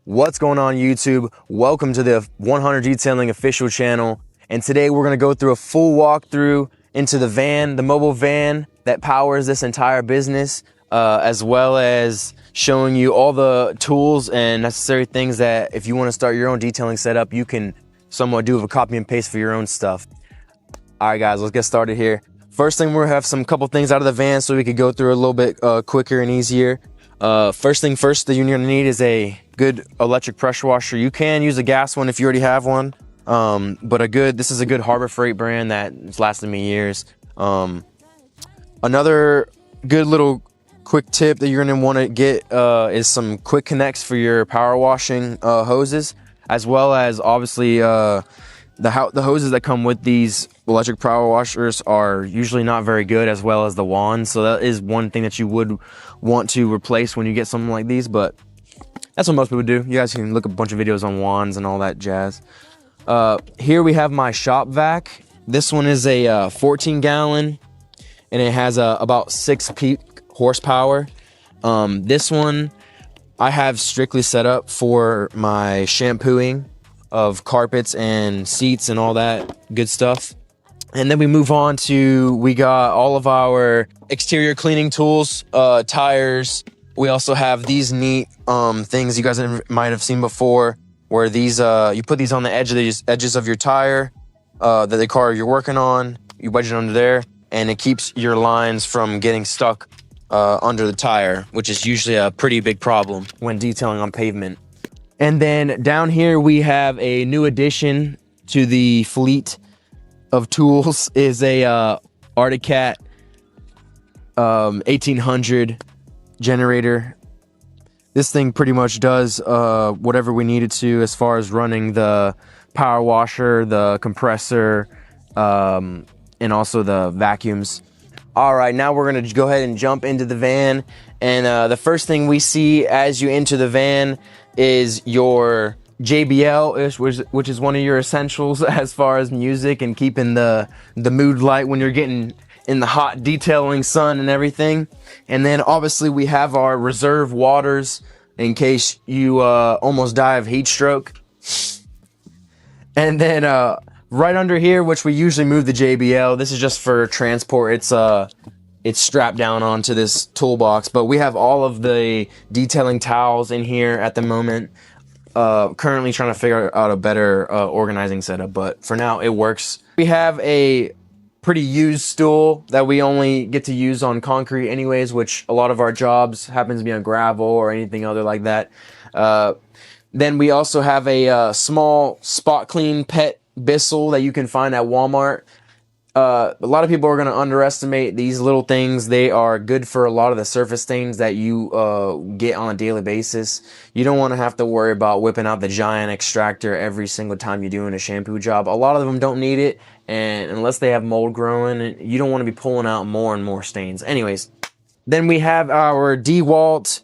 What's going on YouTube? Welcome to the 100 Detailing official channel. And today we're gonna go through a full walkthrough into the van, the mobile van that powers this entire business, as well as showing you all the tools and necessary things that if you wanna start your own detailing setup, you can somewhat do a copy and paste for your own stuff. All right guys, let's get started here. First thing, we're gonna have some couple things out of the van so we could go through a little bit quicker and easier. First thing first that you're gonna need is a good electric pressure washer. You can use a gas one if you already have one, but this is a good Harbor Freight brand that's lasted me years. Another good little quick tip that you're gonna wanna get is some quick connects for your power washing hoses, as well as obviously the hoses that come with these electric power washers are usually not very good, as well as the wands. So that is one thing that you would want to replace when you get something like these, but that's what most people do. You guys can look up a bunch of videos on wands and all that jazz. Here we have my shop vac. This one is a 14 gallon and it has about 6 peak horsepower. This one I have strictly set up for my shampooing of carpets and seats and all that good stuff. And then we move on to, we got all of our exterior cleaning tools, tires. We also have these neat things you guys might have seen before, where these you put these on the edges of your tire, the car you're working on. You wedge it under there, and it keeps your lines from getting stuck under the tire, which is usually a pretty big problem when detailing on pavement. And then down here we have a new addition to the fleet of tools, is a Arctic Cat 1800 generator. This thing pretty much does whatever we need it to as far as running the power washer, the compressor, and also the vacuums. All right, now we're gonna go ahead and jump into the van. And the first thing we see as you enter the van is your JBL, which is one of your essentials as far as music and keeping the mood light when you're getting in the hot detailing sun and everything. And then obviously we have our reserve waters in case you almost die of heat stroke. And then right under here, which we usually move the JBL, this is just for transport. It's strapped down onto this toolbox, but we have all of the detailing towels in here at the moment. Currently trying to figure out a better organizing setup, but for now it works. We have a pretty used stool that we only get to use on concrete anyways, which a lot of our jobs happens to be on gravel or anything other like that. Then we also have a small spot clean pet Bissell that you can find at Walmart. A lot of people are going to underestimate these little things. They are good for a lot of the surface stains that you get on a daily basis. You don't want to have to worry about whipping out the giant extractor every single time you're doing a shampoo job. A lot of them don't need it, and unless they have mold growing, you don't want to be pulling out more and more stains. Anyways, then we have our DeWalt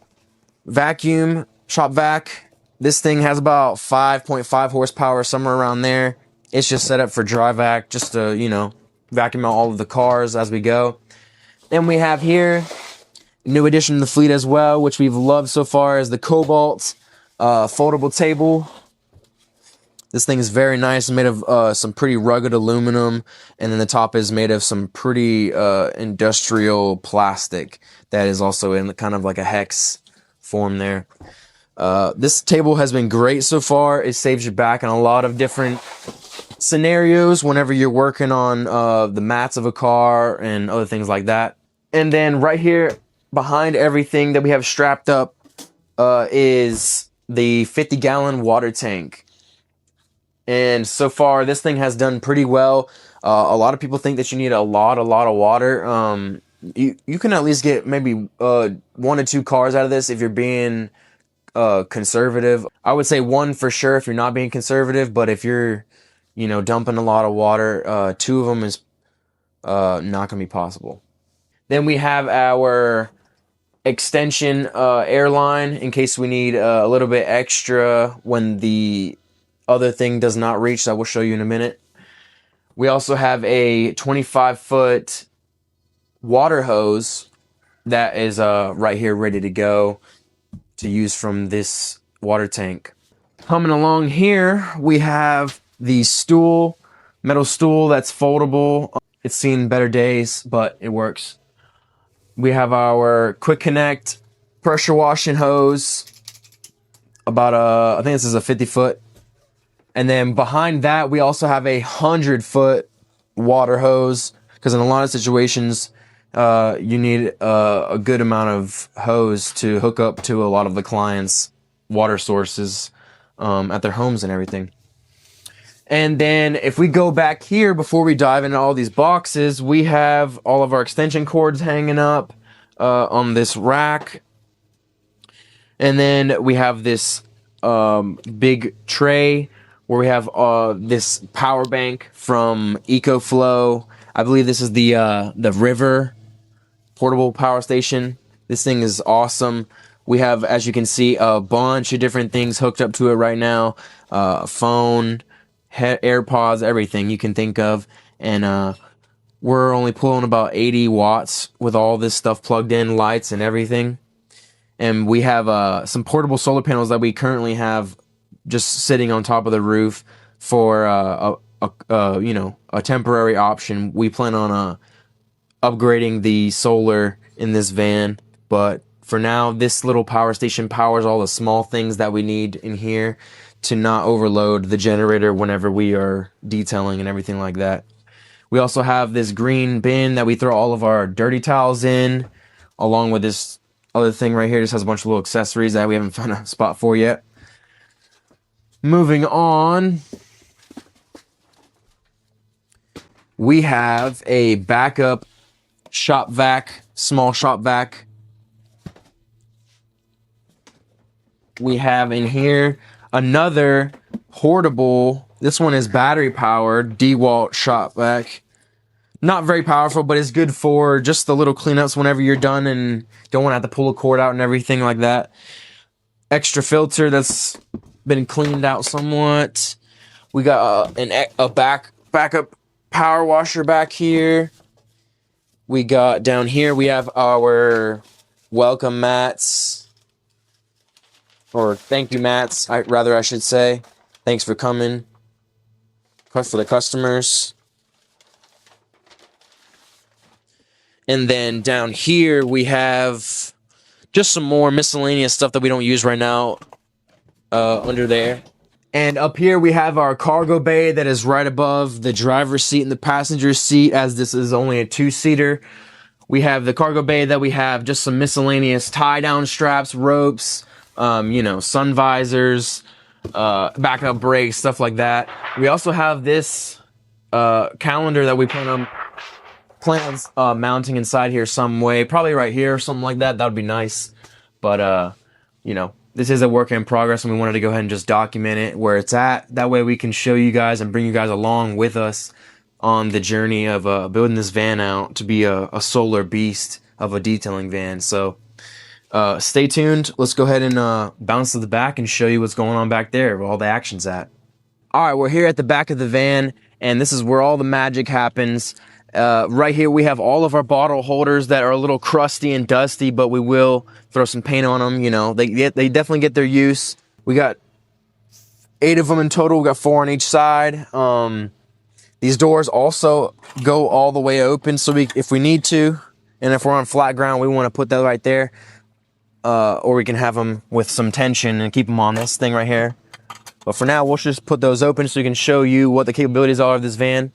vacuum shop vac. This thing has about 5.5 horsepower, somewhere around there. It's just set up for dry vac, just to, you know, vacuum out all of the cars as we go. Then we have here new addition to the fleet as well, which we've loved so far, is the Cobalt foldable table. This thing is very nice. It's made of some pretty rugged aluminum, and then the top is made of some pretty industrial plastic that is also in kind of like a hex form there. This table has been great so far. It saves your back in a lot of different scenarios whenever you're working on the mats of a car and other things like that. And then right here behind everything that we have strapped up is the 50-gallon water tank. And so far this thing has done pretty well. A lot of people think that you need a lot of water. You can at least get maybe 1 to 2 cars out of this if you're being conservative. I would say 1 for sure if you're not being conservative, but if you're, you know, dumping a lot of water, 2 of them is not gonna be possible. Then we have our extension airline in case we need a little bit extra when the other thing does not reach, that I will show you in a minute. We also have a 25-foot water hose that is right here ready to go to use from this water tank. Coming along here, we have the stool, metal stool that's foldable. It's seen better days, but it works. We have our quick connect pressure washing hose, about I think this is a 50-foot. And then behind that, we also have a 100-foot water hose, because in a lot of situations, you need a good amount of hose to hook up to a lot of the clients' water sources at their homes and everything. And then if we go back here, before we dive into all these boxes, we have all of our extension cords hanging up on this rack. And then we have this big tray where we have this power bank from EcoFlow. I believe this is the River portable power station. This thing is awesome. We have, as you can see, a bunch of different things hooked up to it right now. Phone, AirPods, everything you can think of. And we're only pulling about 80 watts with all this stuff plugged in, lights and everything. And we have some portable solar panels that we currently have just sitting on top of the roof for a temporary option. We plan on upgrading the solar in this van, but for now, this little power station powers all the small things that we need in here to not overload the generator whenever we are detailing and everything like that. We also have this green bin that we throw all of our dirty towels in, along with this other thing right here. Just has a bunch of little accessories that we haven't found a spot for yet. Moving on, we have a backup shop vac, small shop vac. We have in here another portable, this one is battery powered, DeWalt shop vac. Not very powerful, but it's good for just the little cleanups whenever you're done and don't want to have to pull a cord out and everything like that. Extra filter that's been cleaned out somewhat. We got a backup power washer back here. We got down here, we have our welcome mats. Or thank you mats, I should say. Thanks for coming. For the customers. And then down here we have just some more miscellaneous stuff that we don't use right now under there. And up here we have our cargo bay that is right above the driver's seat and the passenger seat, as this is only a 2-seater. We have the cargo bay that we have just some miscellaneous tie-down straps, ropes, sun visors, backup brakes, stuff like that. We also have this calendar that we plan on mounting inside here some way, probably right here or something like that. That would be nice. But this is a work in progress, and we wanted to go ahead and just document it where it's at. That way we can show you guys and bring you guys along with us on the journey of building this van out to be a solar beast of a detailing van. So stay tuned. Let's go ahead and bounce to the back and show you what's going on back there, where all the action's at. All right, we're here at the back of the van, and this is where all the magic happens. Right here we have all of our bottle holders that are a little crusty and dusty, but we will throw some paint on them. They definitely get their use. We got 8 of them in total. We got 4 on each side. These doors also go all the way open, so if we need to, and if we're on flat ground, we want to put that right there. Or we can have them with some tension and keep them on this thing right here. But for now, we'll just put those open so we can show you what the capabilities are of this van.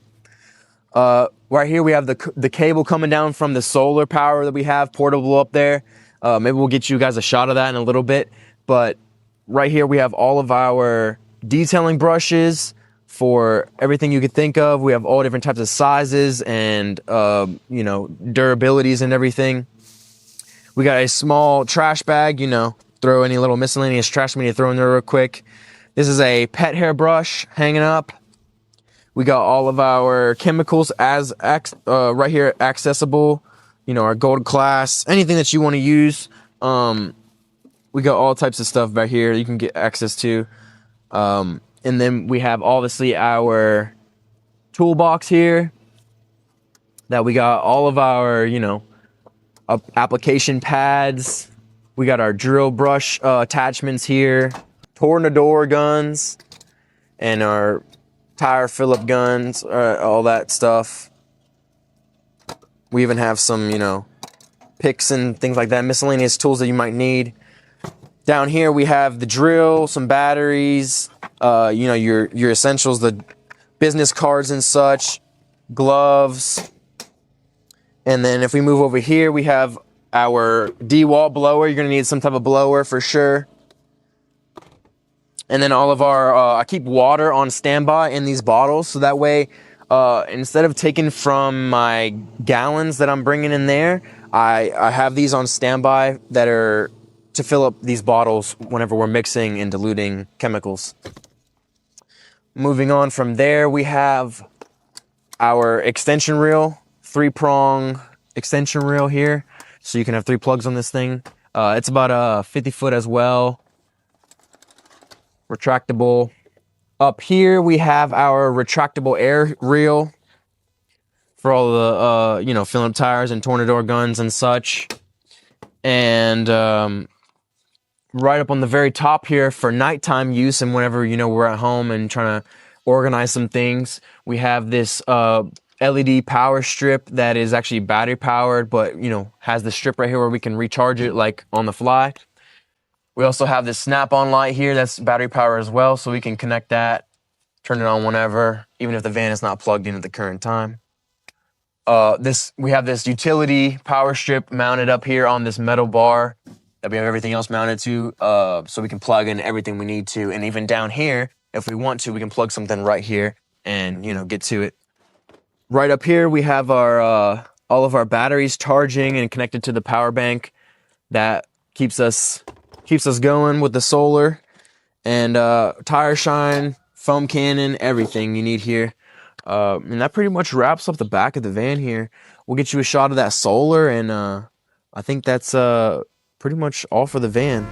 Right here we have the cable coming down from the solar power that we have portable up there. Maybe we'll get you guys a shot of that in a little bit. But right here we have all of our detailing brushes for everything you could think of. We have all different types of sizes and durabilities and everything. We got a small trash bag, throw any little miscellaneous trash we need to throw in there real quick. This is a pet hair brush hanging up. We got all of our chemicals right here accessible. Our gold class, anything that you want to use. We got all types of stuff back here you can get access to. And then we have obviously our toolbox here that we got all of our, application pads. We got our drill brush attachments here, Tornador guns and our tire fill-up guns, all that stuff. We even have some, you know, picks and things like that, miscellaneous tools that you might need. Down here we have the drill, some batteries, you know, your essentials, the business cards and such, gloves. And then if we move over here, we have our DeWalt blower. You're gonna need some type of blower for sure. And then all of our, I keep water on standby in these bottles, so that way, instead of taking from my gallons that I'm bringing in there, I have these on standby that are to fill up these bottles whenever we're mixing and diluting chemicals. Moving on from there, we have our extension reel, 3-prong extension reel here. So you can have 3 plugs on this thing. It's about 50 foot as well. Retractable. Up here we have our retractable air reel for all the, you know, filling up tires and Tornador guns and such. And right up on the very top here for nighttime use and whenever, you know, we're at home and trying to organize some things, we have this LED power strip that is actually battery powered, but, you know, has the strip right here where we can recharge it like on the fly. We also have this snap-on light here that's battery power as well, so we can connect that, turn it on whenever, even if the van is not plugged in at the current time. We have this utility power strip mounted up here on this metal bar that we have everything else mounted to, so we can plug in everything we need to. And even down here, if we want to, we can plug something right here and, you know, get to it. Right up here, we have our all of our batteries charging and connected to the power bank. That keeps us going with the solar. And tire shine, foam cannon, everything you need here. And that pretty much wraps up the back of the van here. We'll get you a shot of that solar, and I think that's pretty much all for the van.